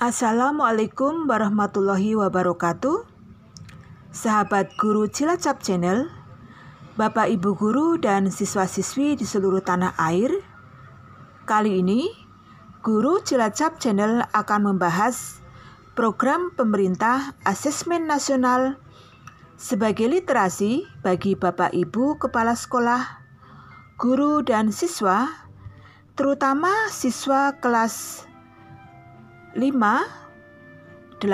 Assalamualaikum warahmatullahi wabarakatuh. Sahabat Guru Cilacap Channel, Bapak Ibu Guru dan siswa-siswi di seluruh tanah air. Kali ini, Guru Cilacap Channel akan membahas program pemerintah Asesmen Nasional sebagai literasi bagi Bapak Ibu Kepala Sekolah, guru dan siswa, terutama siswa kelas 5, 8,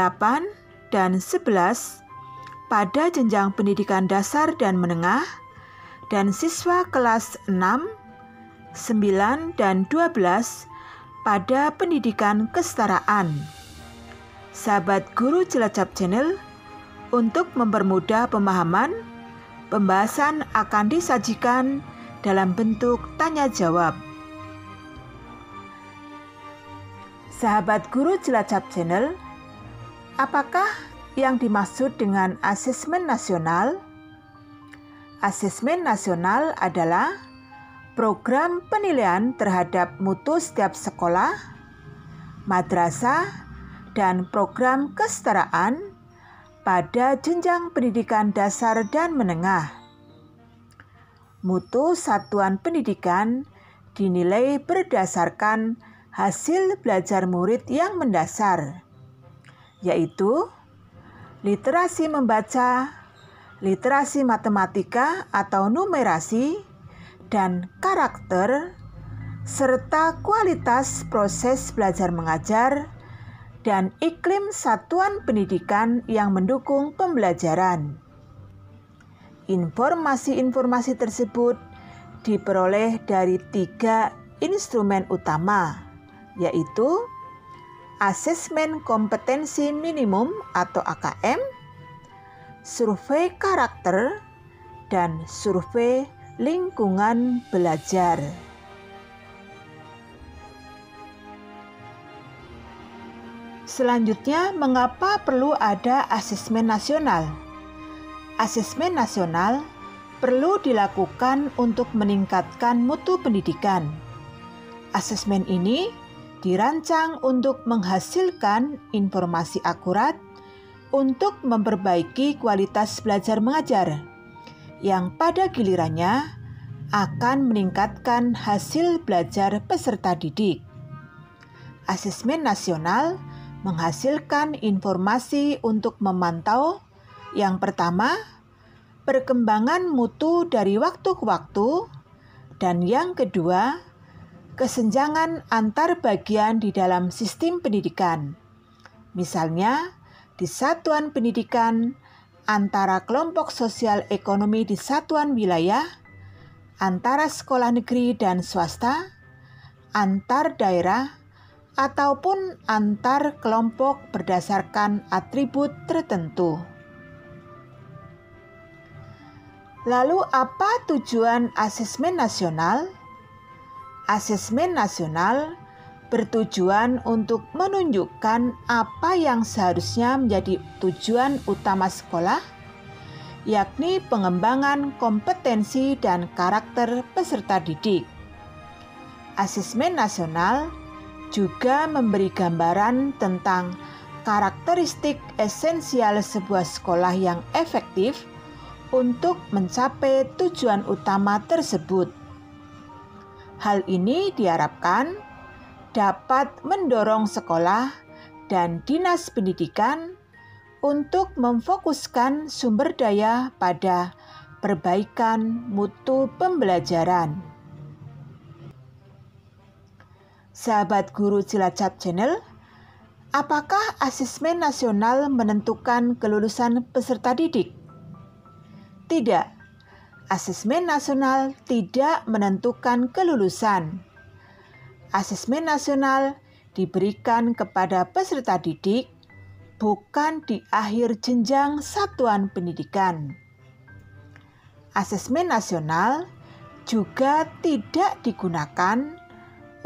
dan 11 pada jenjang pendidikan dasar dan menengah, dan siswa kelas 6, 9, dan 12 pada pendidikan kesetaraan. Sahabat Guru Cilacap Channel, untuk mempermudah pemahaman, pembahasan akan disajikan dalam bentuk tanya jawab. Sahabat Guru Cilacap Channel, apakah yang dimaksud dengan asesmen nasional? Asesmen nasional adalah program penilaian terhadap mutu setiap sekolah, madrasah, dan program kesetaraan pada jenjang pendidikan dasar dan menengah. Mutu satuan pendidikan dinilai berdasarkan hasil belajar murid yang mendasar, yaitu literasi membaca, literasi matematika atau numerasi, dan karakter, serta kualitas proses belajar mengajar, dan iklim satuan pendidikan yang mendukung pembelajaran. Informasi-informasi tersebut diperoleh dari 3 instrumen utama, yaitu asesmen kompetensi minimum atau AKM, survei karakter, dan survei lingkungan belajar. Selanjutnya, mengapa perlu ada asesmen nasional? Asesmen nasional perlu dilakukan untuk meningkatkan mutu pendidikan. Asesmen ini dirancang untuk menghasilkan informasi akurat untuk memperbaiki kualitas belajar mengajar, yang pada gilirannya akan meningkatkan hasil belajar peserta didik. Asesmen nasional menghasilkan informasi untuk memantau yang pertama, perkembangan mutu dari waktu ke waktu, dan yang kedua, kesenjangan antar bagian di dalam sistem pendidikan. Misalnya, di satuan pendidikan, antara kelompok sosial ekonomi di satuan wilayah, antara sekolah negeri dan swasta, antar daerah, ataupun antar kelompok berdasarkan atribut tertentu. Lalu, apa tujuan asesmen nasional? Asesmen nasional bertujuan untuk menunjukkan apa yang seharusnya menjadi tujuan utama sekolah, yakni pengembangan kompetensi dan karakter peserta didik. Asesmen nasional juga memberi gambaran tentang karakteristik esensial sebuah sekolah yang efektif untuk mencapai tujuan utama tersebut. Hal ini diharapkan dapat mendorong sekolah dan dinas pendidikan untuk memfokuskan sumber daya pada perbaikan mutu pembelajaran. Sahabat Guru Cilacap Channel, apakah asesmen nasional menentukan kelulusan peserta didik? Tidak. Asesmen nasional tidak menentukan kelulusan. Asesmen nasional diberikan kepada peserta didik bukan di akhir jenjang satuan pendidikan. Asesmen nasional juga tidak digunakan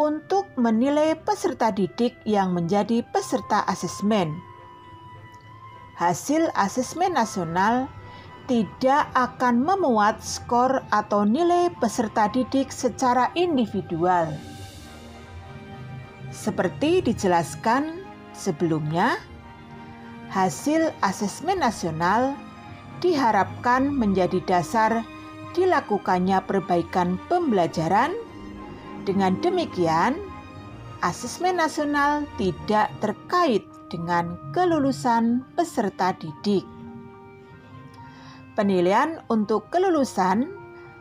untuk menilai peserta didik yang menjadi peserta asesmen. Hasil asesmen nasional tidak akan memuat skor atau nilai peserta didik secara individual. Seperti dijelaskan Sebelumnya, hasil asesmen nasional diharapkan menjadi dasar dilakukannya perbaikan pembelajaran. Dengan demikian, asesmen nasional tidak terkait dengan kelulusan peserta didik. Penilaian untuk kelulusan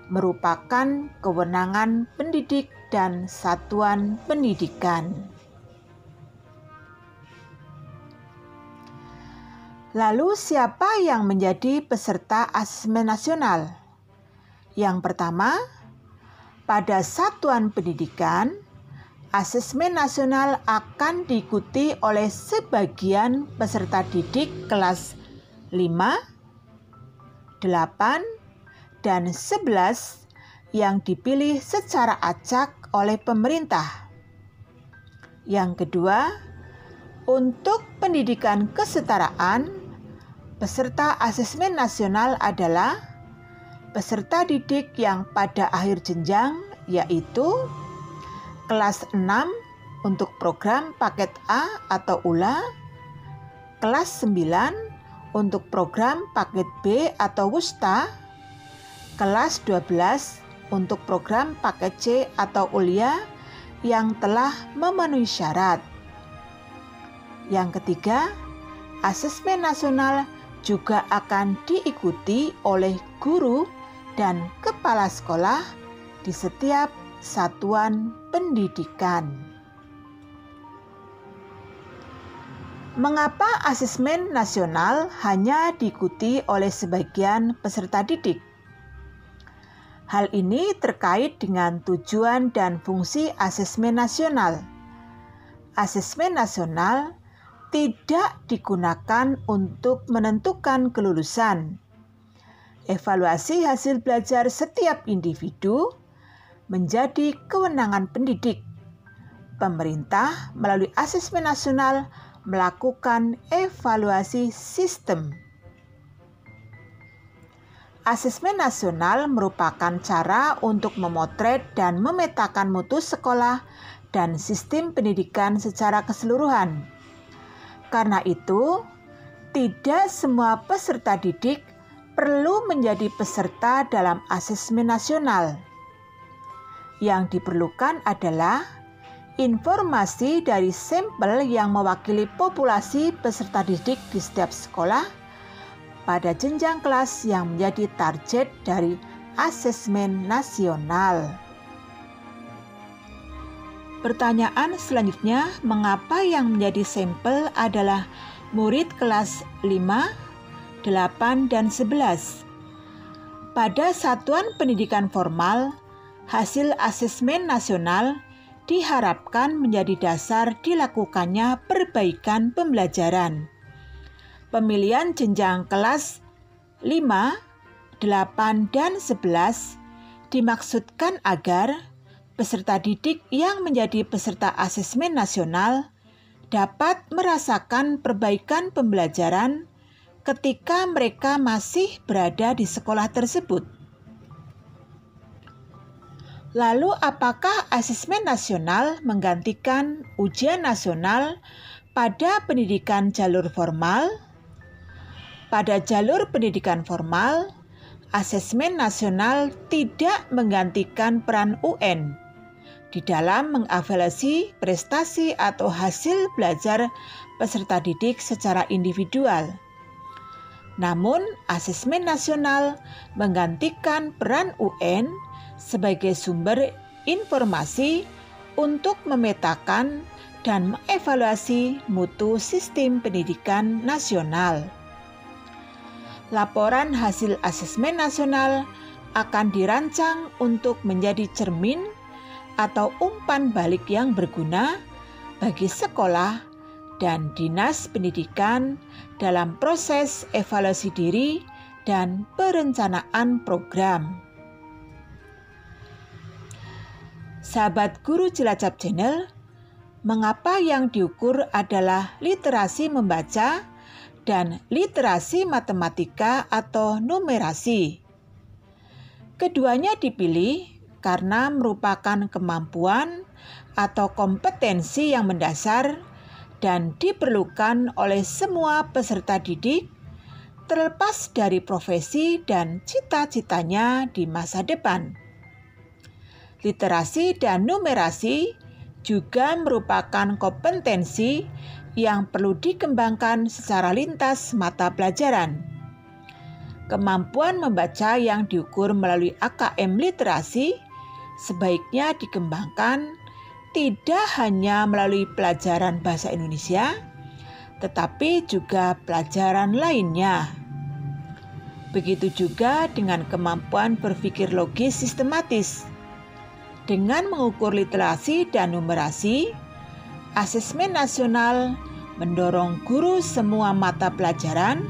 merupakan kewenangan pendidik dan satuan pendidikan. Lalu siapa yang menjadi peserta asesmen nasional? Yang pertama, pada satuan pendidikan, asesmen nasional akan diikuti oleh sebagian peserta didik kelas 5, 8, dan 11 yang dipilih secara acak oleh pemerintah. Yang kedua, untuk pendidikan kesetaraan, peserta asesmen nasional adalah peserta didik yang pada akhir jenjang, yaitu kelas 6 untuk program paket A atau ULA, kelas 9 untuk program paket B atau WUSTA, kelas 12 untuk program paket C atau Ulia yang telah memenuhi syarat. Yang ketiga, asesmen nasional juga akan diikuti oleh guru dan kepala sekolah di setiap satuan pendidikan. Mengapa asesmen nasional hanya diikuti oleh sebagian peserta didik? Hal ini terkait dengan tujuan dan fungsi asesmen nasional. Asesmen nasional tidak digunakan untuk menentukan kelulusan. Evaluasi hasil belajar setiap individu menjadi kewenangan pendidik. Pemerintah melalui asesmen nasional melakukan evaluasi sistem. Asesmen nasional merupakan cara untuk memotret dan memetakan mutu sekolah dan sistem pendidikan secara keseluruhan. Karena itu, tidak semua peserta didik perlu menjadi peserta dalam asesmen nasional. Yang diperlukan adalah informasi dari sampel yang mewakili populasi peserta didik di setiap sekolah pada jenjang kelas yang menjadi target dari asesmen nasional. Pertanyaan selanjutnya, mengapa yang menjadi sampel adalah murid kelas 5, 8, dan 11? Pada satuan pendidikan formal, hasil asesmen nasional diharapkan menjadi dasar dilakukannya perbaikan pembelajaran. Pemilihan jenjang kelas 5, 8, dan 11 dimaksudkan agar peserta didik yang menjadi peserta asesmen nasional dapat merasakan perbaikan pembelajaran ketika mereka masih berada di sekolah tersebut. Lalu, apakah asesmen nasional menggantikan ujian nasional pada pendidikan jalur formal? Pada jalur pendidikan formal, asesmen nasional tidak menggantikan peran UN di dalam mengevaluasi prestasi atau hasil belajar peserta didik secara individual. Namun, asesmen nasional menggantikan peran UN sebagai sumber informasi untuk memetakan dan mengevaluasi mutu sistem pendidikan nasional. Laporan hasil asesmen nasional akan dirancang untuk menjadi cermin atau umpan balik yang berguna bagi sekolah dan dinas pendidikan dalam proses evaluasi diri dan perencanaan program. Sahabat Guru Cilacap Channel, mengapa yang diukur adalah literasi membaca dan literasi matematika atau numerasi? Keduanya dipilih karena merupakan kemampuan atau kompetensi yang mendasar dan diperlukan oleh semua peserta didik, terlepas dari profesi dan cita-citanya di masa depan. Literasi dan numerasi juga merupakan kompetensi yang perlu dikembangkan secara lintas mata pelajaran. Kemampuan membaca yang diukur melalui AKM literasi sebaiknya dikembangkan tidak hanya melalui pelajaran bahasa Indonesia, tetapi juga pelajaran lainnya. Begitu juga dengan kemampuan berpikir logis sistematis. Dengan mengukur literasi dan numerasi, Asesmen Nasional mendorong guru semua mata pelajaran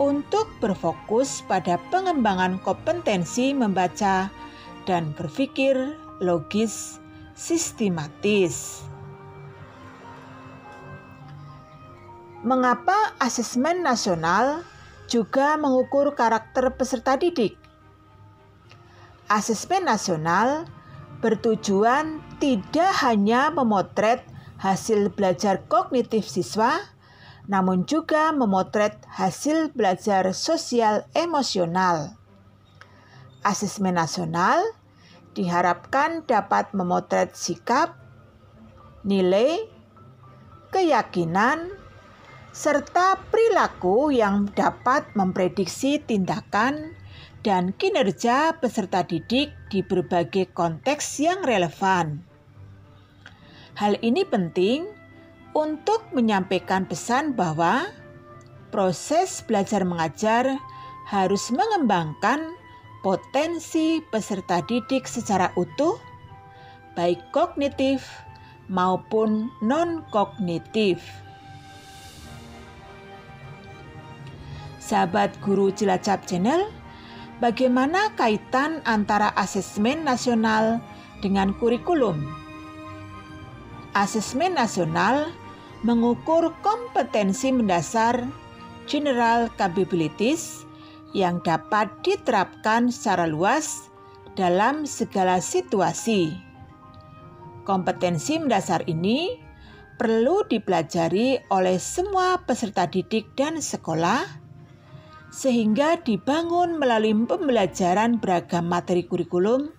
untuk berfokus pada pengembangan kompetensi membaca dan berpikir logis sistematis. Mengapa Asesmen Nasional juga mengukur karakter peserta didik? Asesmen Nasional bertujuan tidak hanya memotret hasil belajar kognitif siswa, namun juga memotret hasil belajar sosial emosional. Asesmen Nasional diharapkan dapat memotret sikap, nilai, keyakinan, serta perilaku yang dapat memprediksi tindakan dan kinerja peserta didik di berbagai konteks yang relevan. Hal ini penting untuk menyampaikan pesan bahwa proses belajar mengajar harus mengembangkan potensi peserta didik secara utuh, baik kognitif maupun non-kognitif. Sahabat Guru Cilacap Channel, bagaimana kaitan antara Asesmen Nasional dengan kurikulum? Asesmen Nasional mengukur kompetensi mendasar general capabilities yang dapat diterapkan secara luas dalam segala situasi. Kompetensi mendasar ini perlu dipelajari oleh semua peserta didik dan sekolah, sehingga dibangun melalui pembelajaran beragam materi kurikulum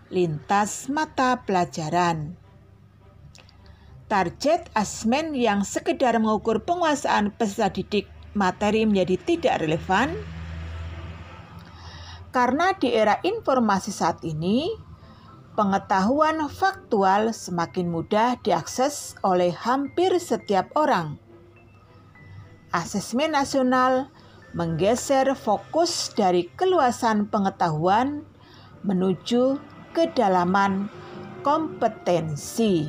lintas mata pelajaran. Target asesmen yang sekedar mengukur penguasaan peserta didik materi menjadi tidak relevan, karena di era informasi saat ini, pengetahuan faktual semakin mudah diakses oleh hampir setiap orang. Asesmen Nasional menggeser fokus dari keluasan pengetahuan menuju kedalaman kompetensi.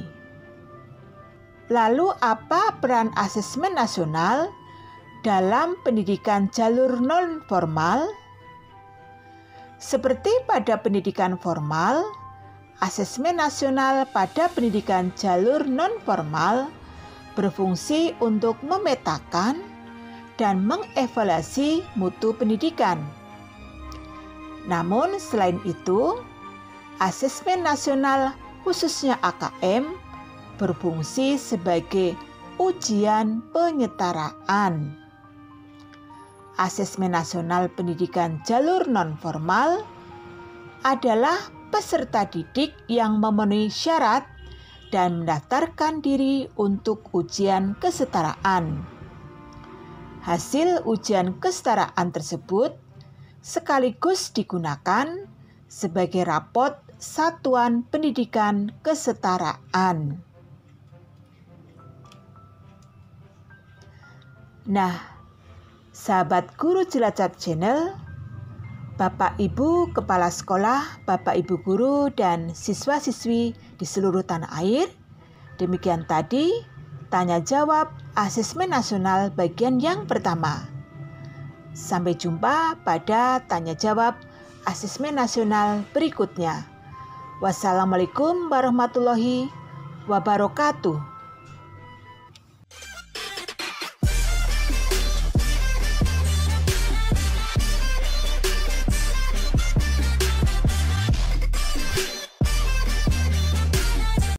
Lalu apa peran Asesmen Nasional dalam pendidikan jalur non-formal? Seperti pada pendidikan formal, Asesmen Nasional pada pendidikan jalur non-formal berfungsi untuk memetakan dan mengevaluasi mutu pendidikan. Namun selain itu, Asesmen Nasional khususnya AKM berfungsi sebagai ujian penyetaraan. Asesmen Nasional Pendidikan Jalur Non-Formal adalah peserta didik yang memenuhi syarat dan mendaftarkan diri untuk ujian kesetaraan. Hasil ujian kesetaraan tersebut sekaligus digunakan sebagai rapot Satuan Pendidikan Kesetaraan. Nah, sahabat Guru Cilacap Channel, Bapak Ibu Kepala Sekolah, Bapak Ibu Guru, dan siswa-siswi di seluruh tanah air, demikian tadi tanya jawab Asesmen Nasional bagian yang pertama. Sampai jumpa pada tanya jawab Asesmen Nasional berikutnya. Wassalamualaikum warahmatullahi wabarakatuh.